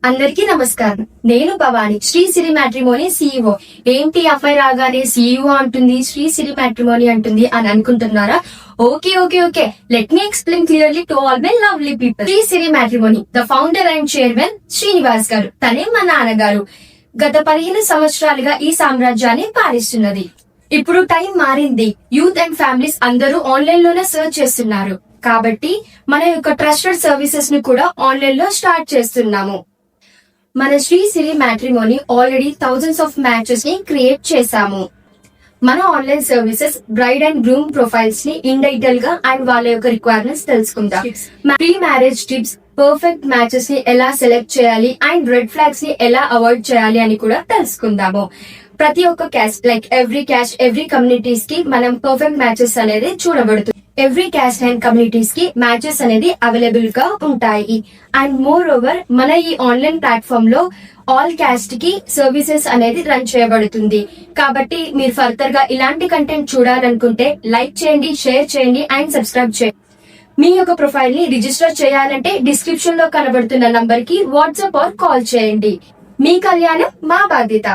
అందరికీ నమస్కారం. నేను భవాని, శ్రీ సిరి మ్యాట్రిమోనీ CEO. ఏంటి అమ్మాయి రాగానే CEO అంటుంది, శ్రీ సిరి మ్యాట్రిమోనీ అంటుంది అని అనుకుంటున్నారా? Okay. Let me explain clearly to all my lovely people. Shri Siri Matrimony the founder and chairman Srinivas గారు, తనే మా నాన్నగారు. గత 15 సంవత్సరాలుగా ఈ సామ్రాజ్యాన్ని పాలిస్తున్నది. ఇప్పుడు టైం మారింది. యూత్ అండ్ ఫ్యామిలీస్ అందరూ ఆన్లైన్ లోనే సర్చ్ చేస్తున్నారు. కాబట్టి మన యొక్క ట్రస్టెడ్ సర్వీసెస్ ని కూడా ఆన్లైన్ లో స్టార్ట్ చేస్తున్నాము. మన Sri Siri matrimony already thousands of matches ని క్రియేట్ చేశాము. మన online services bride and groom profiles ని ఇండివిజువల్ గా అండ్ వాళ్ళ యొక్క రిక్వైర్మెంట్స్ తెలుసుకుందాం. Pre marriage tips, perfect matches ని ఎలా సెలెక్ట్ చేయాలి అండ్ రెడ్ ఫ్లాగ్స్ ని ఎలా అవాయిడ్ చేయాలి అని కూడా తెలుసుకుందాము. ప్రతి ఒక్క క్యాస్ట్ లైక్ ఎవ్రీ కమ్యూనిటీస్ కి మనం పర్ఫెక్ట్ మ్యాచెస్ అనేది చూడబడుతుంది. ఎవ్రీ క్యాస్ట్ అండ్ కమ్యూనిటీస్ కి మ్యాచెస్ అనేది అవైలబుల్ గా ఉంటాయి. అండ్ మోర్ ఓవర్ మన ఈ ఆన్లైన్ ప్లాట్ఫామ్ లో ఆల్ క్యాస్ట్ కి సర్వీసెస్ అనేది రన్ చేయబడుతుంది. కాబట్టి మీరు ఫర్దర్ గా ఇలాంటి కంటెంట్ చూడాలనుకుంటే లైక్ చేయండి, షేర్ చేయండి అండ్ సబ్స్క్రైబ్ చేయండి. మీ యొక్క ప్రొఫైల్ ని రిజిస్టర్ చేయాలంటే డిస్క్రిప్షన్ లో కనబడుతున్న నంబర్ కి వాట్సాప్ ఆర్ కాల్ చేయండి. మీ కళ్యాణం మా బాధ్యత.